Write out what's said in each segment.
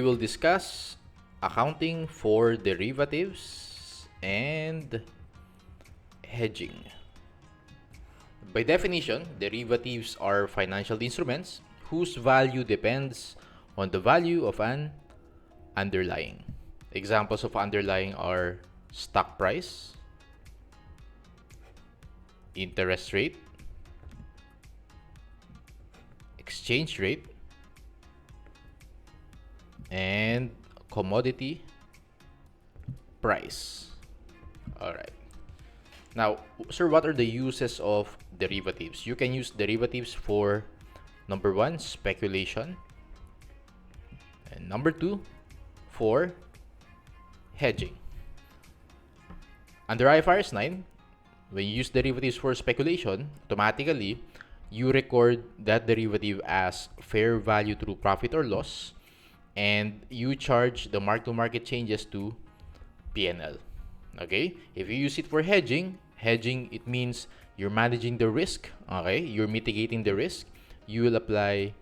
will discuss accounting for derivatives and hedging. By definition, derivatives are financial instruments whose value depends on the value of an underlying. Examples of underlying are stock price, interest rate, exchange rate, and commodity price. Alright. Now, sir, what are the uses of derivatives? You can use derivatives for number 1, speculation, and number 2, for hedging. Under IFRS 9, when you use derivatives for speculation, automatically you record that derivative as fair value through profit or loss, and you charge the mark-to-market changes to P&L. Okay? If you use it for hedging, it means you're managing the risk. Okay? You're mitigating the risk. You will apply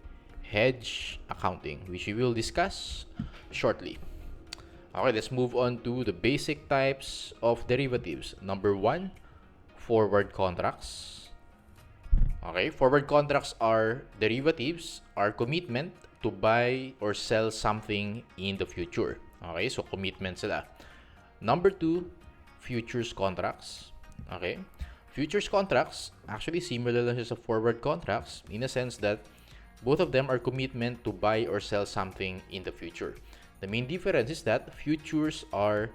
hedge accounting, which we will discuss shortly. Okay, let's move on to the basic types of derivatives. Number 1, forward contracts. Okay, forward contracts are derivatives, are commitment to buy or sell something in the future. Okay, so commitment sila. Number 2, futures contracts. Okay, futures contracts actually similar lang siya sa forward contracts in a sense that both of them are commitment to buy or sell something in the future. The main difference is that futures are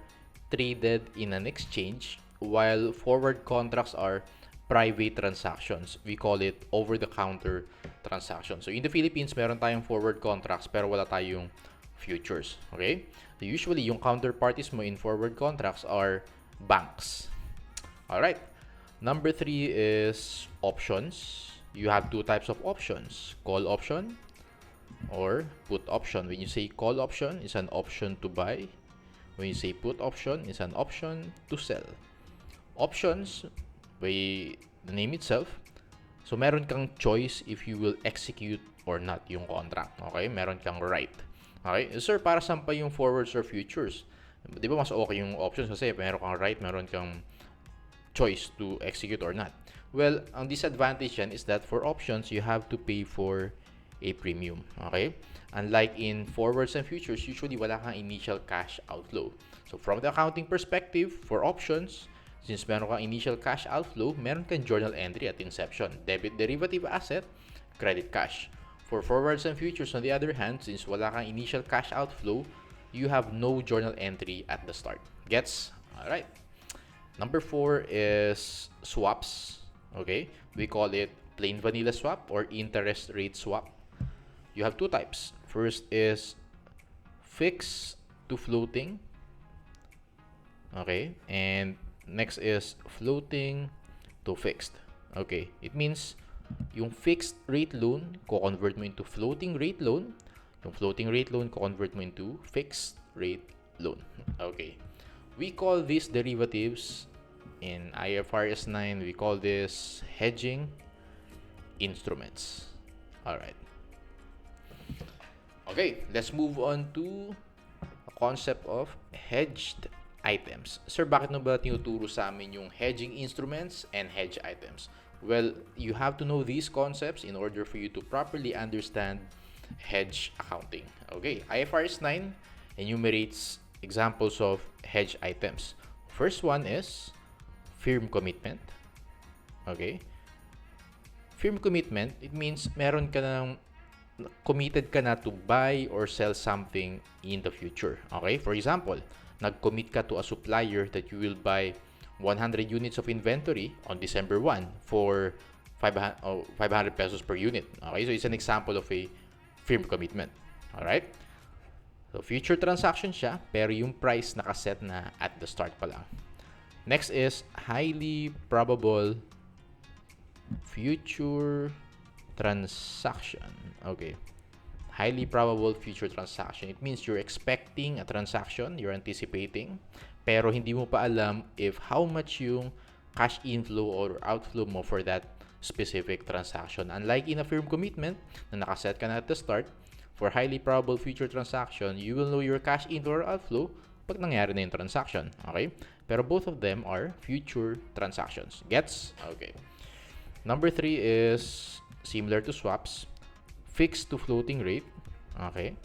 traded in an exchange while forward contracts are private transactions. We call it over-the-counter transactions. So in the Philippines, meron tayong forward contracts pero wala tayong futures. Okay? So usually, yung counterparties mo in forward contracts are banks. Alright. Number 3 is options. You have 2 types of options. Call option or put option. When you say call option, it's an option to buy. When you say put option, it's an option to sell. Options, by the name itself, so meron kang choice if you will execute or not yung contract. Okay? Meron kang right. Okay? Sir, para saan pa yung forwards or futures? Di ba mas okay yung options kasi meron kang right, meron kang choice to execute or not. Well, ang disadvantage yan is that for options, you have to pay for a premium. Okay? Unlike in forwards and futures, usually wala kang initial cash outflow. So from the accounting perspective, for options, since meron kang initial cash outflow, meron kang journal entry at inception. Debit derivative asset, credit cash. For forwards and futures, on the other hand, since wala kang initial cash outflow, you have no journal entry at the start. Gets? Alright. Number 4 is swaps. Okay? We call it plain vanilla swap or interest rate swap. You have 2 types. First is fixed to floating. Okay? And next is floating to fixed. Okay? It means yung fixed rate loan, ko-convert mo into floating rate loan. Yung floating rate loan, ko-convert mo into fixed rate loan. Okay. We call these derivatives in IFRS 9, we call this hedging instruments. Alright. Okay, let's move on to a concept of hedged items. Sir, bakit na ba tinuturo sa amin yung hedging instruments and hedge items? Well, you have to know these concepts in order for you to properly understand hedge accounting. Okay, IFRS 9 enumerates examples of hedge items. First one is firm commitment. Okay, firm commitment, it means meron ka ng committed ka na to buy or sell something in the future. Okay, for example, nag-commit ka to a supplier that you will buy 100 units of inventory on December 1 for 500 pesos per unit. Okay, so it's an example of a firm commitment. Alright? So, future transaction siya, pero yung price nakaset na at the start pa lang. Next is highly probable future transaction. Okay. Highly probable future transaction. It means you're expecting a transaction, you're anticipating, pero hindi mo pa alam if how much yung cash inflow or outflow mo for that specific transaction. Unlike in a firm commitment na nakaset ka na at the start, For highly probable future transaction, you will know your cash inflow or outflow pag nangyari na yung transaction. Okay? Pero both of them are future transactions. Gets? Okay. Number 3 is similar to swaps, fixed to floating rate. Okay.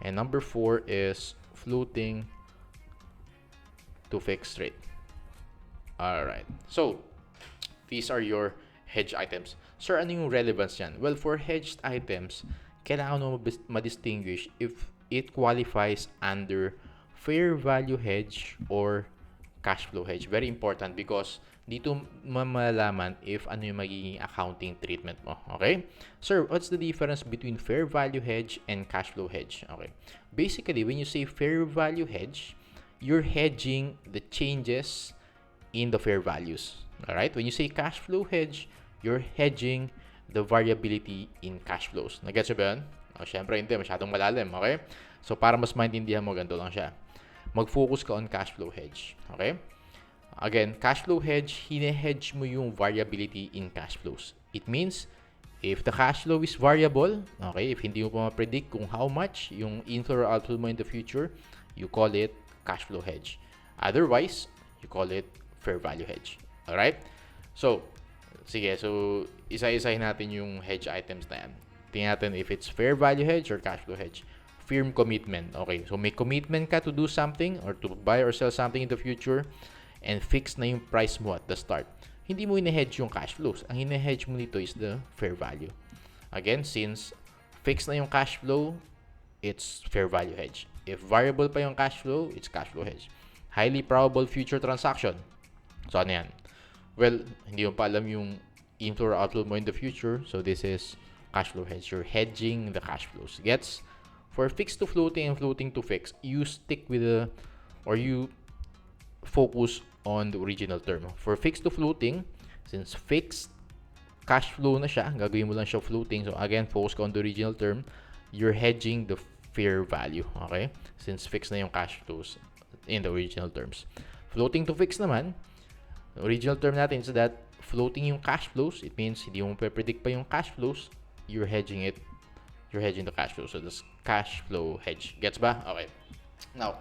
And number 4 is floating to fixed rate. Alright. So, these are your hedge items. Sir, ano yung relevance yan? Well, for hedged items, kailangan mo ma-distinguish if it qualifies under fair value hedge or cash flow hedge. Very important because dito malalaman if ano yung magiging accounting treatment mo. Okay? Sir, what's the difference between fair value hedge and cash flow hedge? Okay. Basically, when you say fair value hedge, you're hedging the changes in the fair values. Alright? When you say cash flow hedge, you're hedging the variability in cash flows. Nagets ba yun? O, syempre hindi. Masyadong malalim. Okay? So, para mas maintindihan mo, ganito lang siya. Mag-focus ka on cash flow hedge. Okay? Again, cash flow hedge, hine-hedge mo yung variability in cash flows. It means, if the cash flow is variable, okay, if hindi mo pa ma-predict kung how much yung inflow or outflow mo in the future, you call it cash flow hedge. Otherwise, you call it fair value hedge. Alright? So, sige. So, isa-isahin natin yung hedge items na yan. Tingnan natin if it's fair value hedge or cash flow hedge. Firm commitment. Okay. So, may commitment ka to do something or to buy or sell something in the future and fix na yung price mo at the start. Hindi mo ine-hedge yung cash flows. Ang ine-hedge mo nito is the fair value. Again, since fix na yung cash flow, it's fair value hedge. If variable pa yung cash flow, it's cash flow hedge. Highly probable future transaction. So, ano yan? Well, hindi mo pa alam yung inflow or outflow mo in the future. So, this is cash flow hedge. You're hedging the cash flows. Gets? For fixed to floating and floating to fixed, you stick with you focus on the original term. For fixed to floating, since fixed cash flow na siya, gagawin mo lang siya floating. So, again, focus ka on the original term. You're hedging the fair value. Okay? Since fixed na yung cash flows in the original terms. Floating to fixed naman, the original term natin is that floating yung cash flows. It means hindi mo predict pa yung cash flows. You're hedging it. You're hedging the cash flow. So, that's cash flow hedge. Gets ba? Okay. Now,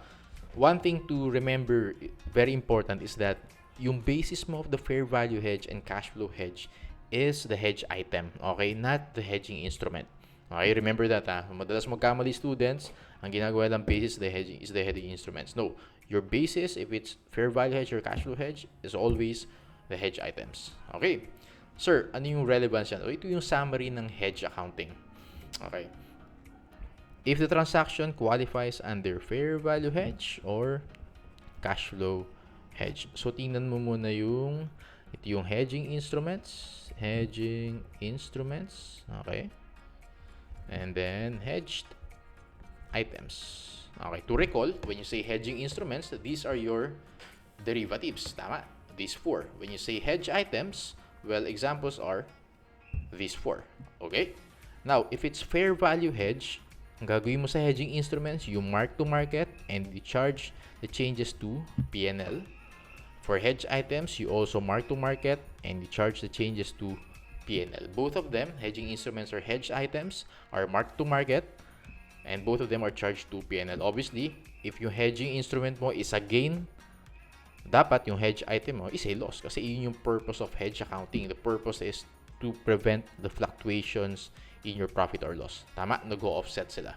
one thing to remember, very important, is that yung basis mo of the fair value hedge and cash flow hedge is the hedge item. Okay? Not the hedging instrument. Okay? Remember that, ha? Madalas magkamali students, ang ginagawa lang basis is the hedging instruments. No. Your basis, if it's fair value hedge or cash flow hedge, is always the hedge items. Okay. Sir, ano yung relevance yan? Ito yung summary ng hedge accounting. Okay. If the transaction qualifies under fair value hedge or cash flow hedge. So, tingnan mo muna ito yung hedging instruments. Hedging instruments. Okay. And then, hedged items. Okay, to recall, when you say hedging instruments, these are your derivatives. Tama? These four. When you say hedge items, well, examples are these four. Okay? Now, if it's fair value hedge, ang gagawin mo sa hedging instruments, you mark to market and you charge the changes to P&L. For hedge items, you also mark to market and you charge the changes to P&L. Both of them, hedging instruments or hedge items, are marked to market and both of them are charged to P&L. Obviously, if yung hedging instrument mo is a gain, dapat yung hedge item mo is a loss. Kasi yun yung purpose of hedge accounting. The purpose is to prevent the fluctuations in your profit or loss. Tama? Nag-offset sila.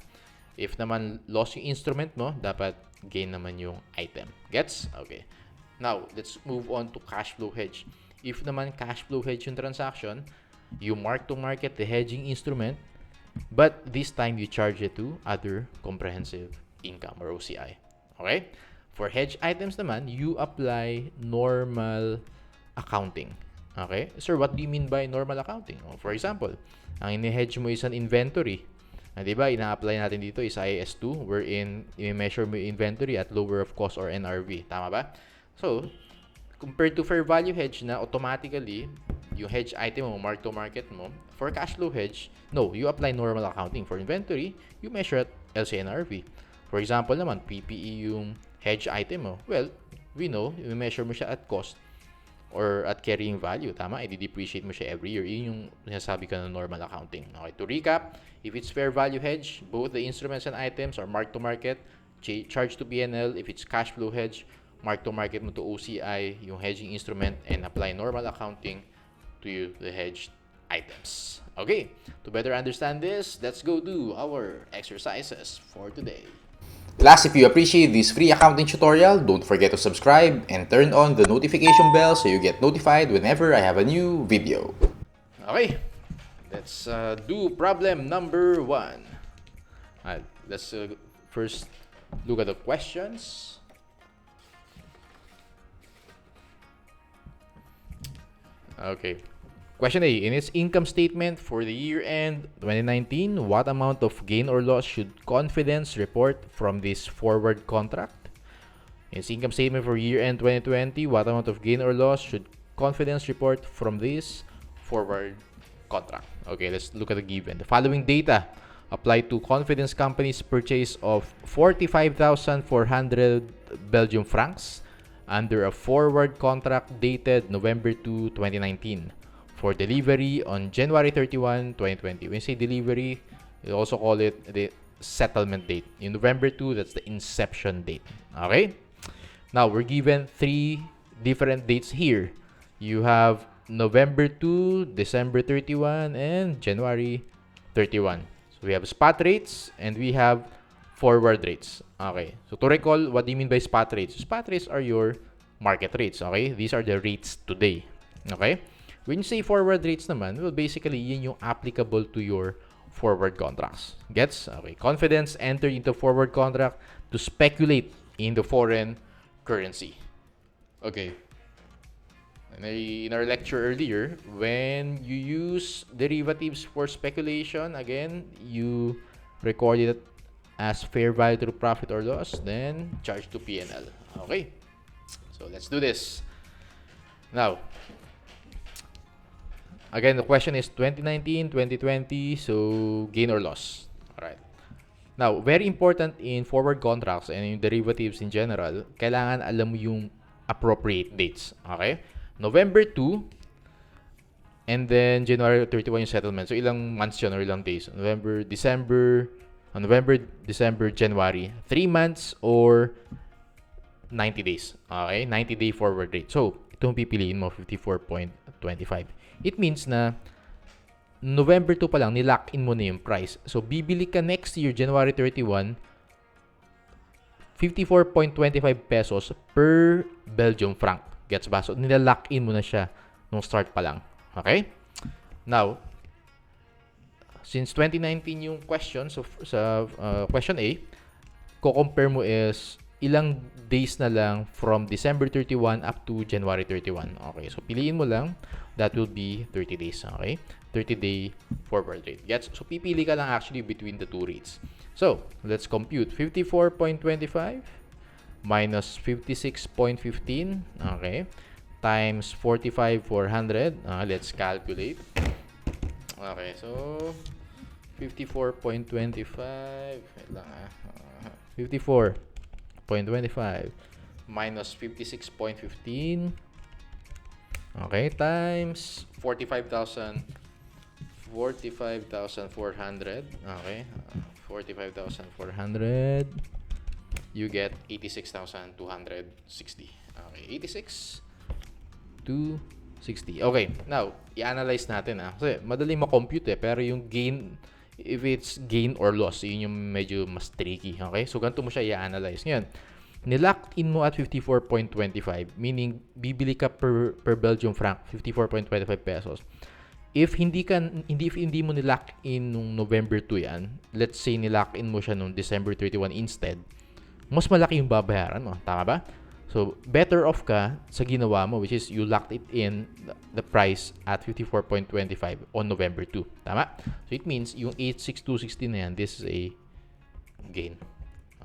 If naman loss yung instrument mo, dapat gain naman yung item. Gets? Okay. Now, let's move on to cash flow hedge. If naman cash flow hedge yung transaction, you mark to market the hedging instrument, but this time you charge it to other comprehensive income or OCI. Okay? For hedge items naman, you apply normal accounting. Okay? Sir, what do you mean by normal accounting? For example, ang ini-hedge mo is an inventory. Diba, ina-apply natin dito is IAS2 wherein i-measure mo yung inventory at lower of cost or NRV. Tama ba? So, compared to fair value hedge na automatically, yung hedge item mo, mark to market mo, for cash flow hedge, no, you apply normal accounting. For inventory, you measure at LCNRV. For example naman, PPE yung hedge item mo. Well, we know, i-measure mo siya at cost or at carrying value. Tama? I-depreciate mo siya every year. Yun yung sinasabi ka ng normal accounting. Okay, to recap, if it's fair value hedge, both the instruments and items are marked to market, charge to P&L. If it's cash flow hedge, mark to market mo to OCI, yung hedging instrument, and apply normal accounting to the hedged items. Okay, to better understand this, let's go do our exercises for today. Last, if you appreciate this free accounting tutorial, don't forget to subscribe and turn on the notification bell so you get notified whenever I have a new video. Okay, let's do problem number 1. Let's first look at the questions. Okay. Question A. In its income statement for the year end 2019, what amount of gain or loss should confidence report from this forward contract? In its income statement for year end 2020, what amount of gain or loss should confidence report from this forward contract? Okay, let's look at the given. The following data apply to confidence company's purchase of 45,400 Belgian francs under a forward contract dated November 2, 2019. For delivery on January 31, 2020. When you say delivery, you also call it the settlement date. In November 2, that's the inception date. Okay? Now, we're given 3 different dates here. You have November 2, December 31, and January 31. So, we have spot rates and we have forward rates. Okay? So, to recall, what do you mean by spot rates? Spot rates are your market rates. Okay? These are the rates today. Okay? When you say forward rates naman, well, basically, yun yung applicable to your forward contracts. Gets? Okay. Confidence entered into forward contract to speculate in the foreign currency. Okay. In our lecture earlier, when you use derivatives for speculation, again, you record it as fair value through profit or loss, then charge to P&L. Okay. So, let's do this. Now, again, the question is 2019, 2020, so gain or loss. Alright. Now, very important in forward contracts and in derivatives in general, kailangan alam mo yung appropriate dates. Okay? November 2, and then January 31 yung settlement. So, ilang months yun or ilang days? November, December, January. 3 months or 90 days. Okay? 90-day forward rate. So, itong pipiliin mo, 54.25. It means na November 2 pa lang, nilock in mo na yung price. So, bibili ka next year, January 31, 54.25 pesos per Belgium franc. Gets ba? So, nilalock in mo na siya nung start pa lang. Okay? Now, since 2019 yung question, so sa question A, ko-compare mo is ilang days na lang from December 31 up to January 31. Okay, so piliin mo lang. That will be 30 days. Okay, 30-day forward rate. Gets? So pipili ka lang actually between the two rates. So let's compute 54.25 minus 56.15. Okay, times 45,400. Let's calculate. Okay, so 54.25. Wait lang 54.25 minus 56.15. Okay, times 45,400. Okay, 45,400. You get 86,260. Okay, 86,260. Okay, now, i-analyze natin kasi madaling ma-compute pero yung gain, if it's gain or loss, yun yung medyo mas tricky. Okay, so ganito mo siya i-analyze. Ngayon, nilock in mo at 54.25, meaning bibili ka per Belgium franc 54.25 pesos. If hindi mo nilock in nung November 2 yan, let's say nilock in mo siya nung December 31 instead, mas malaki yung babayaran mo. Tama ba? So, better off ka sa ginawa mo, which is you locked it in the price at 54.25 on November 2. Tama? So, it means yung 86,260 na yan, this is a gain.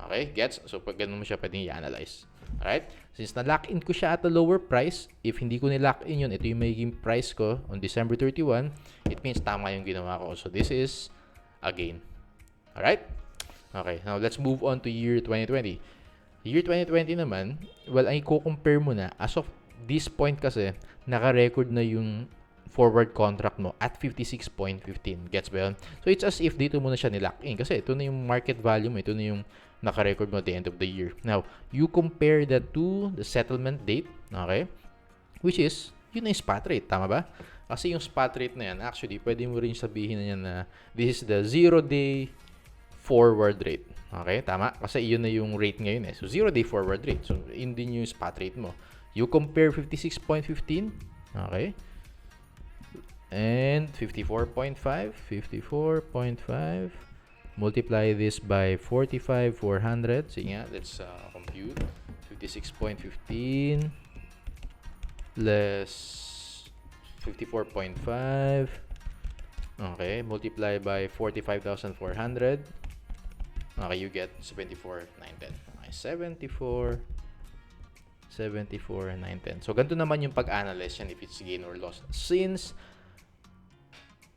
Okay, gets? So, pag ganun mo siya, pwedeng i-analyze. Alright? Since na-lock in ko siya at a lower price, if hindi ko ni-lock in yun, ito yung magiging price ko on December 31, it means tama yung ginawa ko. So, this is a gain. Alright? Okay, now let's move on to year 2020. Year 2020 naman, well, ay i-compare mo na as of this point kasi, naka-record na yung forward contract mo at 56.15. Gets ba yun? So, it's as if dito mo na siya nilock in. Kasi ito na yung market value mo. Ito na yung naka-record mo at the end of the year. Now, you compare that to the settlement date. Okay? Which is, yun na yung spot rate. Tama ba? Kasi yung spot rate na yan, actually, pwede mo rin sabihin na yan na this is the 0-day forward rate. Okay? Tama? Kasi yun na yung rate ngayon eh. So, 0-day forward rate. So, yun din yung spot rate mo. You compare 56.15. Okay? And 54.5. Multiply this by 45,400. Sige nga, let's compute. 56.15 less 54.5. Okay, multiply by 45,400. Okay, you get 74,910. Okay, 74,910. So, ganito naman yung pag-analyze yan if it's gain or loss. Since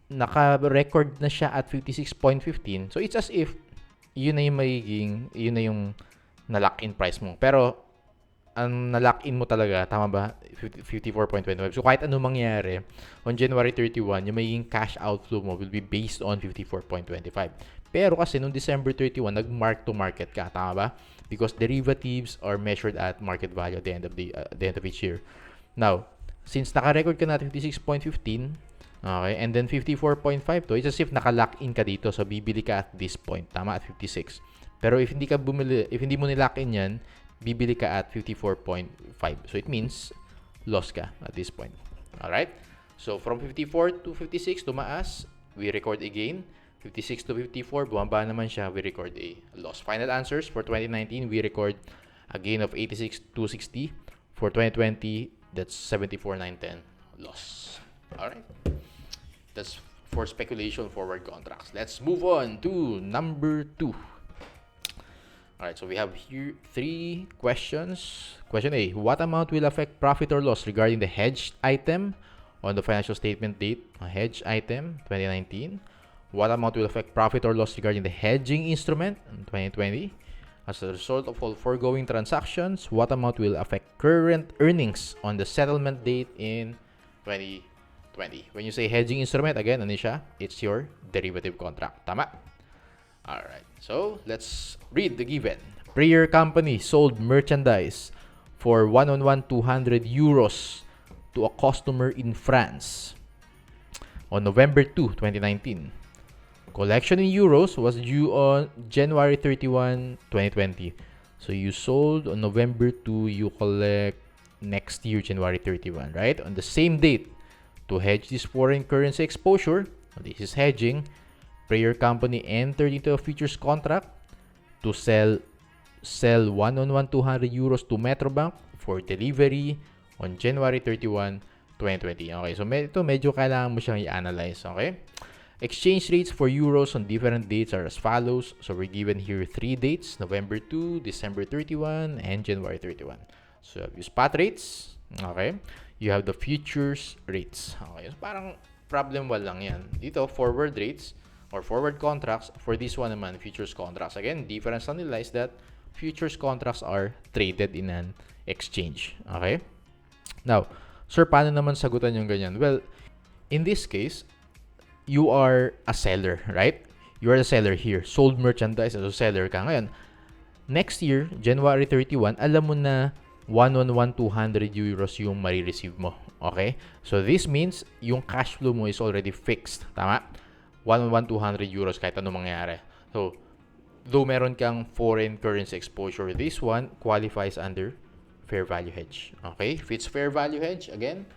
naka-record na siya at 56.15, so it's as if yun na yung magiging, yun na yung na-lock-in price mo. Pero, ang na-lock-in mo talaga, tama ba? 54.25. So, kahit anong mangyari, on January 31, yung magiging cash outflow mo will be based on 54.25. Pero kasi, noong December 31, nag-mark to market ka, tama ba? Because derivatives are measured at market value at the end of each year. Now, since naka-record ka na 56.15, okay, and then 54.5 to, it's as if naka-lock-in ka dito. So, bibili ka at this point, tama, at 56. Pero if hindi mo ni-lock-in yan, bibili ka at 54.5. So, it means loss ka at this point. Alright? So, from 54 to 56, tumaas, we record a gain. 56 to 54, bumaba naman siya, we record a loss. Final answers for 2019, we record a gain of 86,260. For 2020, that's 74,910 loss. Alright? That's for speculation forward contracts. Let's move on to number 2. Alright, so we have here 3 questions. Question A, what amount will affect profit or loss regarding the hedged item on the financial statement date? A hedged item, 2019. What amount will affect profit or loss regarding the hedging instrument in 2020? As a result of all foregoing transactions, what amount will affect current earnings on the settlement date in 2020? When you say hedging instrument, again, ano siya? It's your derivative contract. Tama? Alright, so let's read the given. Prayer company sold merchandise for 1-on-1 200 euros to a customer in France on November 2, 2019. Collection in euros was due on January 31, 2020. So you sold on November 2, you collect next year, January 31, right? On the same date, to hedge this foreign currency exposure, this is hedging, prayer company entered into a futures contract to sell 1-on-1 200 euros to Metrobank for delivery on January 31, 2020. Okay, so ito medyo kailangan mo siyang i-analyze, okay? Exchange rates for euros on different dates are as follows. So we're given here 3 dates, November 2, December 31, and January 31. So you have your spot rates, okay? You have the futures rates. Okay, so parang problem wall lang yan. Dito, forward rates or forward contracts. For this one naman, futures contracts. Again, difference lang nila is that futures contracts are traded in an exchange. Okay? Now, sir, paano naman sagutan yung ganyan? Well, in this case, you are a seller, right? You are a seller here. Sold merchandise as a seller ka. Ngayon, next year, January 31, alam mo na 1-on-1 200 euros yung marireceive mo. Okay? So, this means yung cash flow mo is already fixed. Tama? 1-on-1 200 euros kahit anong mangyari. So, though meron kang foreign currency exposure, this one qualifies under fair value hedge. Okay? If it's fair value hedge, again,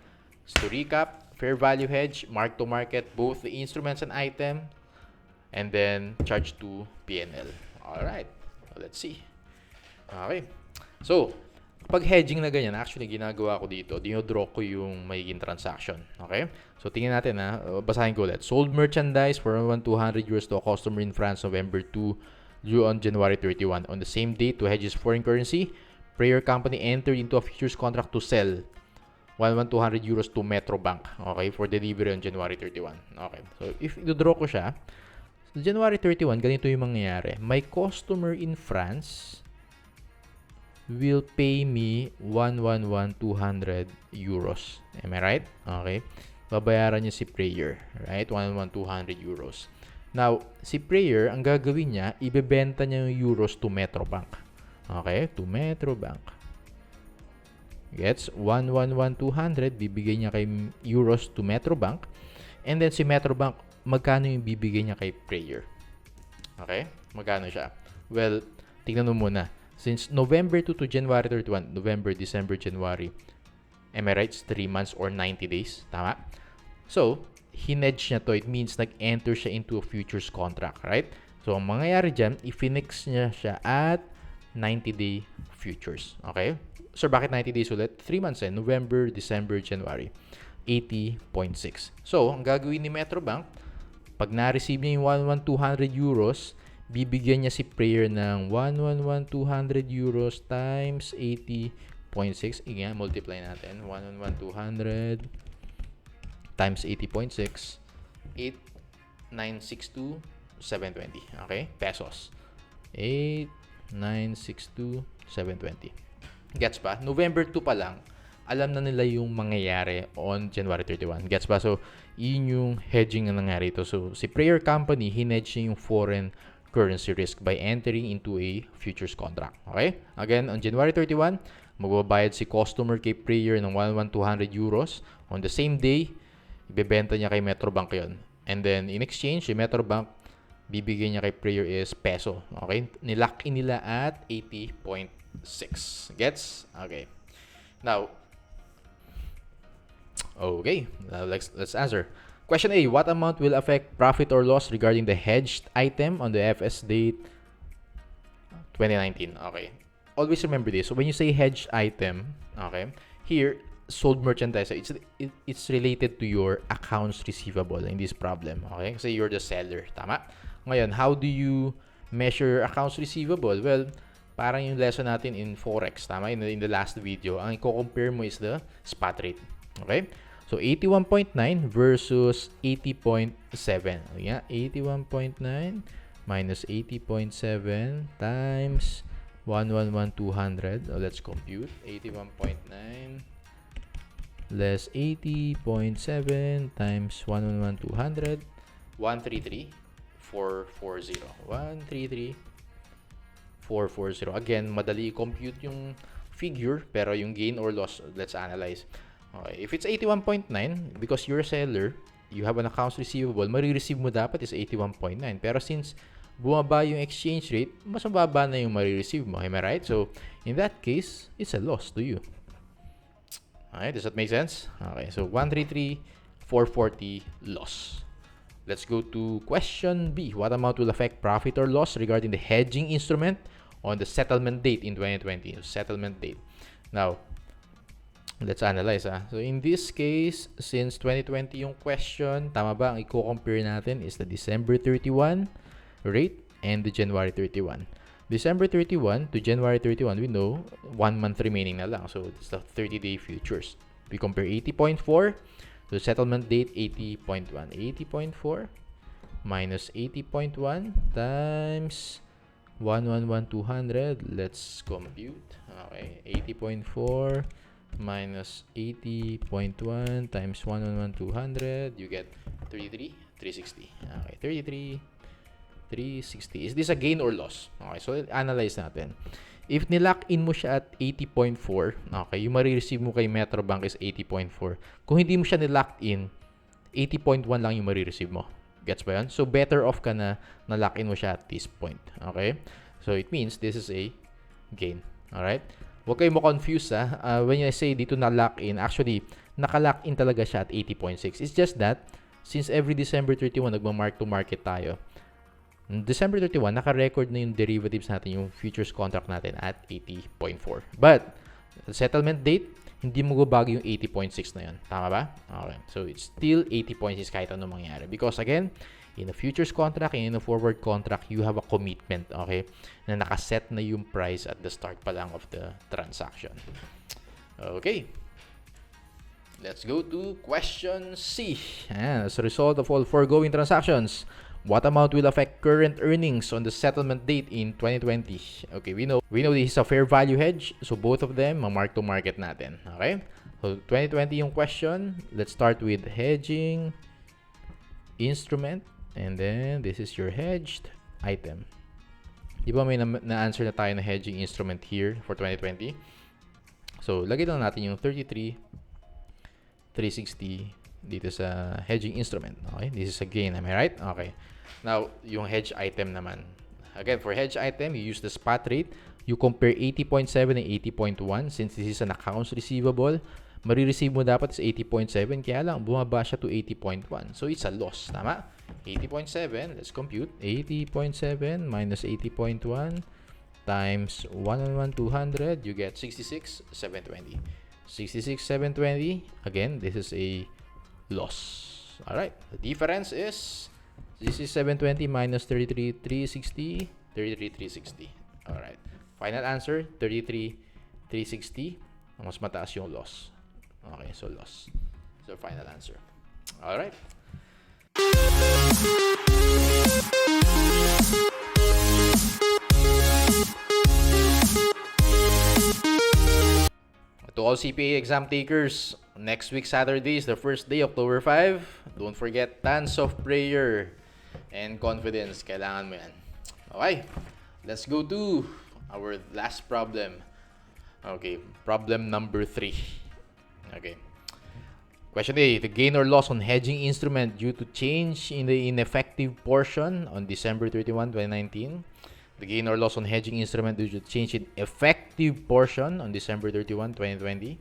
to recap, fair value hedge, mark to market, both the instruments and item, and then charge to PNL. Alright. Let's see. Okay. So, pag hedging na ganyan, actually ginagawa ko dito, dinodraw ko yung magiging transaction. Okay? So, tingnan natin ha. Basahin ko ulit. Sold merchandise for 200 euros to a customer in France, November 2, due on January 31. On the same date, to hedge his foreign currency, prayer company entered into a futures contract to sell 1-200 euros to Metrobank, okay, for delivery on January 31. Okay, so if i-draw ko siya, so January 31, ganito yung mangyayari. My customer in France will pay me 111,200 euros. Am I right? Okay. Babayaran niya si Prayer, right? 111,200 euros. Now, si Prayer, ang gagawin niya, ibebenta niya yung euros to Metrobank. Okay? To Metrobank. Gets? 111,200, bibigay niya kay euros to Metrobank. And then si Metrobank, magkano yung bibigay niya kay Prayer? Okay? Magkano siya? Well, tingnan mo muna. Since November 2 to January 31, November, December, January, am I right? It's 3 months or 90 days. Tama? So, hinedge niya to. It means nag-enter siya into a futures contract, right? So, ang mangyayari dyan, i-fix niya siya at 90-day futures. Okay? Sir, bakit 90 days ulit? 3 months November, December, January. 80.6. So, ang gagawin ni Metrobank, pag na-receive niya yung 11200 euros, bibigyan niya si Prayer ng 111,200 euros times 80.6. Igen, multiply natin. 111,200 times 80.6. 8,962,720. Okay? Pesos. 8,962,720. Gets ba? November 2 pa lang, alam na nila yung mangyayari on January 31. Gets ba? So, yun yung hedging na nangyari ito. So, si Prayer Company, hinedge yung foreign currency risk by entering into a futures contract. Okay? Again, on January 31, magbabayad si customer kay Prayer ng 11200 euros. On the same day, ibebenta niya kay Metrobank yon. And then, in exchange, si Metrobank, bibigyan niya kay Prayer is peso. Okay? Nilock in nila at 80.6. Gets? Okay. Now, let's answer. Question A, what amount will affect profit or loss regarding the hedged item on the FS date 2019? Okay. Always remember this. So when you say hedged item, okay, here, sold merchandise, it's related to your accounts receivable in this problem. Okay? Kasi you're the seller. Tama? Ngayon, how do you measure accounts receivable? Well, parang yung lesson natin in Forex. Tama? In the last video, ang i-compare mo is the spot rate. Okay? So, 81.9 versus 80.7. Yeah, 81.9 minus 80.7 times 111,200. Let's compute. 81.9 less 80.7 times 111,200. 133,440. 133,440. Again, madali i-compute yung figure, pero yung gain or loss, let's analyze. Okay. If it's 81.9, because you're a seller, you have an accounts receivable, marireceive mo dapat is 81.9. Pero since bumaba yung exchange rate, mas mababa na yung marireceive mo. Am I right? So, in that case, it's a loss to you. Okay, does that make sense? Okay, so 133,440 loss. Let's go to question B. What amount will affect profit or loss regarding the hedging instrument on the settlement date in 2020? Settlement date. Now, let's analyze. So, in this case, since 2020 yung question, tama ba? Ang i-compare natin is the December 31 rate and the January 31. December 31 to January 31, we know 1 month remaining na lang. So, it's the 30-day futures. We compare 80.4 to settlement date 80.1. 80.4 minus 80.1 times 111,200. Let's compute. Okay, 80.4 minus 80.1 times 111,200, you get 33,360. Okay, 33,360. Is this a gain or loss? Okay, so analyze natin. If nilock in mo siya at 80.4, okay, yung marireceive mo kay Metrobank is 80.4. Kung hindi mo siya nilock in, 80.1 lang yung marireceive mo. Gets ba yun? So, better off ka na lock in mo siya at this point. Okay? So, it means this is a gain. Alright? Huwag kayo mo confuse when I say dito na lock in, actually, naka-lock in talaga siya at 80.6. It's just that, since every December 31, nagma-mark to market tayo, December 31, naka-record na yung derivatives natin, yung futures contract natin at 80.4. But, settlement date, hindi mo bago yung 80.6 na yun. Tama ba? Okay. So, it's still 80.6 kahit ano mangyari. Because again, in a futures contract and in a forward contract, you have a commitment, okay, na nakaset na yung price at the start pa lang of the transaction. Okay. Let's go to question C. As a result of all foregoing transactions, What amount will affect current earnings on the settlement date in 2020? Okay, we know this is a fair value hedge, so both of them mark to market natin. Okay? So 2020 yung question. Let's start with hedging instrument, and then this is your hedged item. Di ba may na-answer na tayo na hedging instrument here for 2020? So, lagay lang natin yung 33,360 dito sa hedging instrument. Okay? This is a gain. Am I right? Okay. Now, yung hedge item naman. Again, for hedge item, you use the spot rate. You compare 80.7 and 80.1. Since this is an accounts receivable, marireceive mo dapat is 80.7. Kaya lang, bumaba siya to 80.1. So, it's a loss. Tama? 80.7. Let's compute. 80.7 minus 80.1 times 111,200. You get 66,720. 66,720. Again, this is a loss. Alright, the difference is this is 720 minus 33,360. 33,360. Alright, final answer 33,360. Mas mataas yung loss. Okay, so loss. So final answer. Alright. To all CPA exam takers, next week Saturday is the first day, October 5. Don't forget tons of prayer and confidence. Kailangan mo yan. Okay, let's go to our last problem. Okay, problem number 3. Okay. Question A, the gain or loss on hedging instrument due to change in the ineffective portion on December 31, 2019. The gain or loss on hedging instrument due to change in effective portion on December 31, 2020.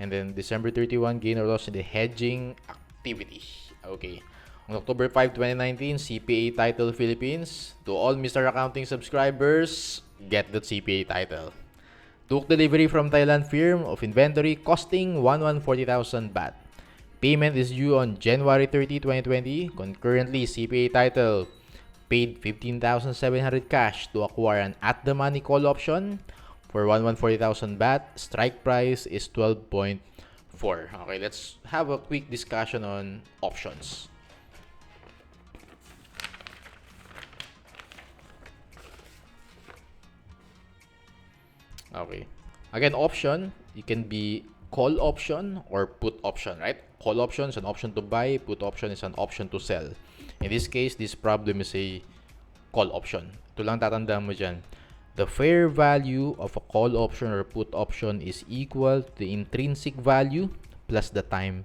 And then December 31, gain or loss in the hedging activity. Okay. On October 5, 2019, CPA title Philippines. To all Mr. Accounting subscribers, get the CPA title. Took delivery from Thailand firm of inventory costing 140,000 baht. Payment is due on January 30, 2020. Concurrently, CPA title paid 15,700 cash to acquire an at-the-money call option for 140,000 baht. Strike price is 12.4. Okay, let's have a quick discussion on options. Okay. Again, option, it can be call option or put option, right? Call option is an option to buy, put option is an option to sell. In this case, this problem is a call option. Ito lang tatandaan mo dyan. The fair value of a call option or put option is equal to the intrinsic value plus the time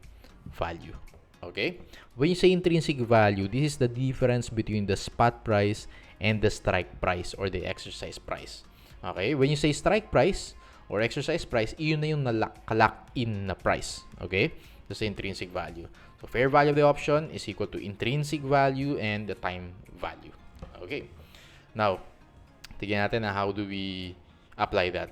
value. Okay? When you say intrinsic value, this is the difference between the spot price and the strike price or the exercise price. Okay? When you say strike price or exercise price, iyon na yung nalock-in na price. Okay? That's the intrinsic value. So, fair value of the option is equal to intrinsic value and the time value. Okay. Now, tignan natin na how do we apply that.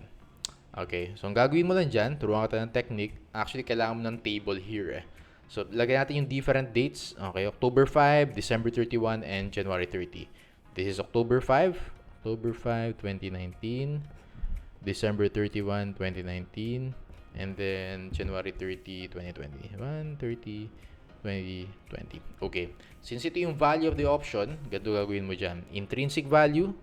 Okay. So, ang gagawin mo lang dyan, turuan ka ng technique. Actually, kailangan mo ng table here. So, lagay natin yung different dates. Okay. October 5, December 31, and January 30. This is October 5. October 5, 2019. December 31, 2019. And then, January 30, 2020. 2020. Okay. Since ito yung value of the option, ganito gagawin mo dyan. Intrinsic value,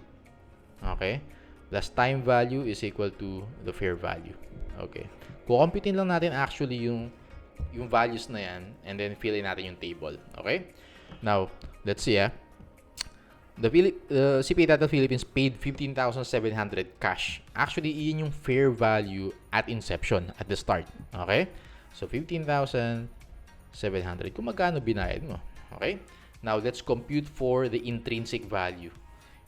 okay, plus time value is equal to the fair value. Okay. Kukomputin lang natin actually yung values na yan and then fill in natin yung table. Okay? Now, let's see The CPA Title Philippines paid 15,700 cash. Actually, iyon yung fair value at inception, at the start. Okay? So, 15,700. Kung magkano binayad mo. Okay? Now, let's compute for the intrinsic value.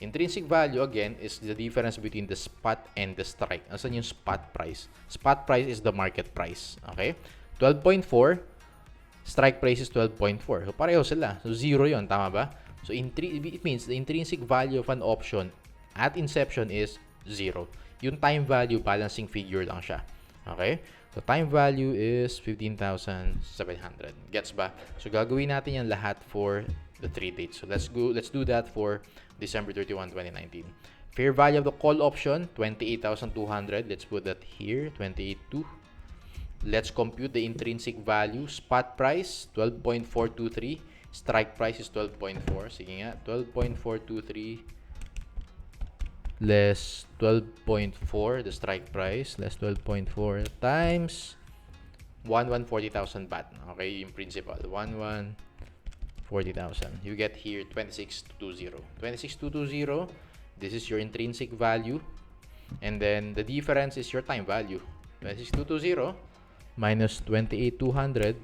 Intrinsic value, again, is the difference between the spot and the strike. Asan yung spot price? Spot price is the market price. Okay? 12.4. Strike price is 12.4. So, pareho sila. So, 0 yun. Tama ba? So, it means the intrinsic value of an option at inception is 0. Yung time value, balancing figure lang siya. Okay? So, time value is 15,700. Gets ba? So, gagawin natin yan lahat for the 3 dates. So, let's do that for December 31, 2019. Fair value of the call option, 28,200. Let's put that here, 28,200. Let's compute the intrinsic value. Spot price, 12.423. Strike price is 12.4. Sige nga, 12.423 less 12.4, the strike price, less 12.4 times 40,000 baht. Okay, yung principal. 40,000. You get here 26,220. 26,220, this is your intrinsic value. And then the difference is your time value. 26,220 minus 28,200,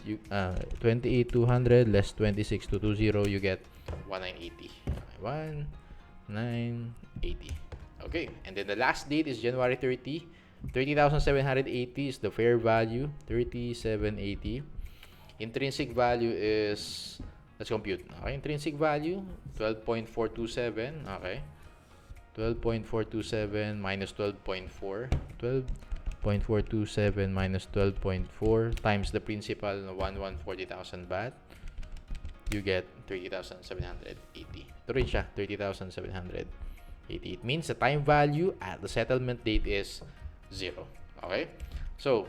28,200 less 26,220, you get 1980. 1980. Okay, and then the last date is January 30. 30,780 is the fair value. 30,780. Intrinsic value is, let's compute. Okay, intrinsic value 12.427. Okay, 12.427 minus 12.4. 12.427 minus 12.4 times the principal na 140,000 baht. You get 30,780. Ito rin siya, 30,780. It means the time value at the settlement date is 0. Okay? So,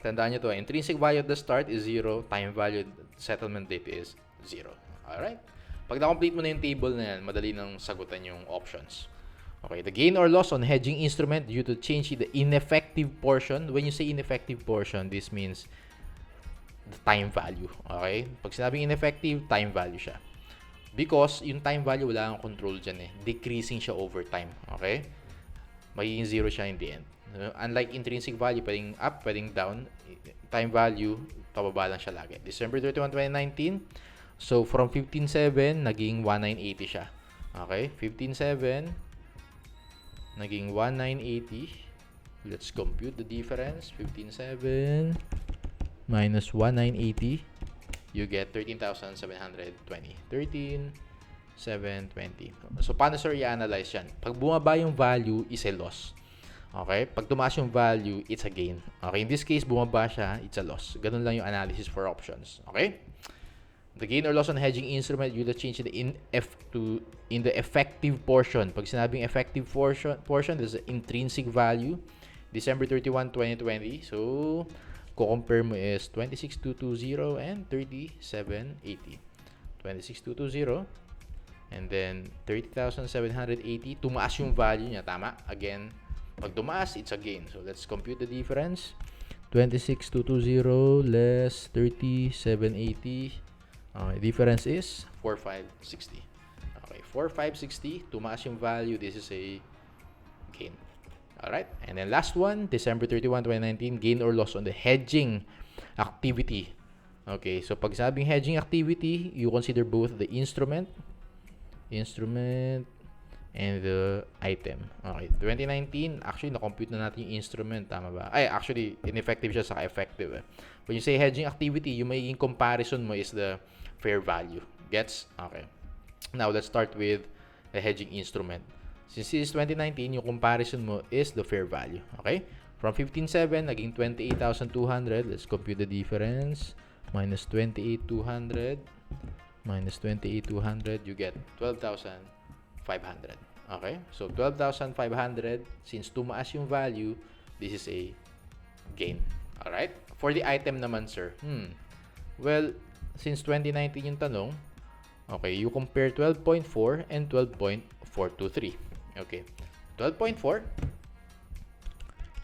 tandaan nyo to. Intrinsic value at the start is 0. Time value at settlement date is 0. Alright? Pag na-complete mo na yung table na yan, madali nang sagutan yung options. Okay, the gain or loss on hedging instrument due to change in the ineffective portion. When you say ineffective portion, this means the time value. Okay? Pag sinabing ineffective, time value siya. Because yung time value, wala kang control dyan eh. Decreasing siya over time. Okay? Magiging 0 siya in the end. Unlike intrinsic value, pwedeng up, pwedeng down. Time value, pababa lang siya lagi. December 31, 2019. So, from 15.7, naging 1980 siya. Okay? 15.7, naging 1980. Let's compute the difference. 15.7 minus 1980. You get 13,720. 13,720. So, paano sir i-analyze yan? Pag bumaba yung value, is a loss. Okay? Pag tumaas yung value, it's a gain. Okay? In this case, bumaba siya, it's a loss. Ganun lang yung analysis for options. Okay? The gain or loss on hedging instrument, you will change in the effective portion. Pag sinabing effective portion, there's an intrinsic value. December 31, 2020. So, ko-compare mo is 26,220 and 3780. 26,220 and then 30,780. Tumaas yung value niya, tama? Again, pag tumaas, it's a gain. So, let's compute the difference. 26,220 less 3780. Okay, difference is 4,560. Okay, 4,560. Tumaas yung value. This is a gain. Alright, and then last one, December 31, 2019, gain or loss on the hedging activity. Okay, so pag sabing hedging activity, you consider both the instrument and the item. Okay, 2019, actually, na-compute na natin yung instrument, tama ba? Ay, actually, ineffective siya sa effective. When you say hedging activity, yung magiging comparison mo is the fair value. Gets? Okay. Now, let's start with the hedging instrument. Since this is 2019, yung comparison mo is the fair value. Okay? From 15.7, naging 28,200. Let's compute the difference. Minus 28,200. Minus 28,200. You get 12,500. Okay? So, 12,500. Since tumaas yung value, this is a gain. Alright? For the item naman, sir. Well, since 2019 yung tanong, okay, you compare 12.4 and 12.423. Okay, 12.4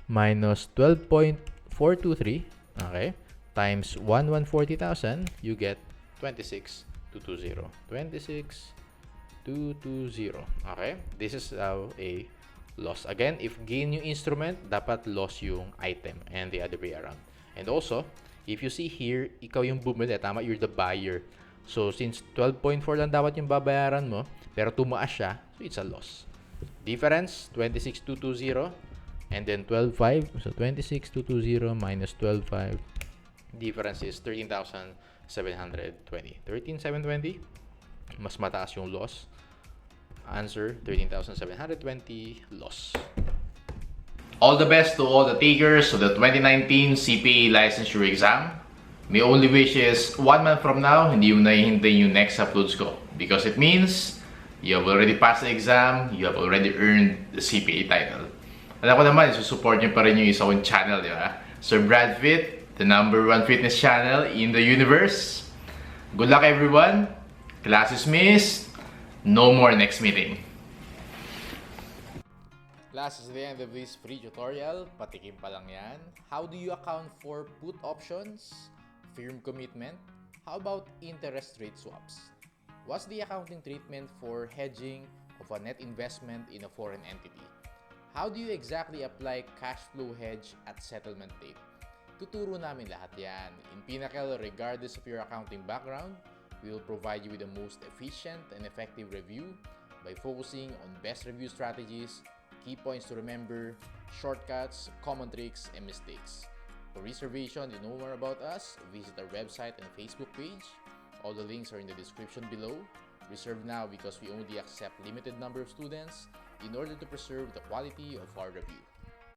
minus 12.423, okay, times 140,000, you get 26,220. 26,220. Okay, this is a loss. Again, if gain yung instrument, dapat loss yung item and the other way around. And also, if you see here, ikaw yung bumili, tama, you're the buyer. So, since 12.4 lang dapat yung babayaran mo, pero tumaas siya, so it's a loss. Difference, 26,220 and then 12,500. So, 26,220 minus 12,500. Difference is 13,720. 13,720. Mas mataas yung loss. Answer, 13,720 loss. All the best to all the takers of the 2019 CPA licensure exam. My only wish is 1 month from now, hindi mo nahihintay yung next uploads ko. Because it means you have already passed the exam, you have already earned the CPA title. Alam ko naman, susupport nyo pa rin yung isa kong channel, di ba? Sir Brad Fit, the #1 fitness channel in the universe. Good luck everyone! Class is missed. No more next meeting. Class is the end of this free tutorial. Patikim pa lang yan. How do you account for put options? Firm commitment? How about interest rate swaps? What's the accounting treatment for hedging of a net investment in a foreign entity? How do you exactly apply cash flow hedge at settlement date? Tuturo namin lahat yan. In Pinnacle, regardless of your accounting background, we will provide you with the most efficient and effective review by focusing on best review strategies, key points to remember, shortcuts, common tricks, and mistakes. For reservation and know more about us, visit our website and Facebook page. All the links are in the description below. Reserve now because we only accept limited number of students in order to preserve the quality of our review.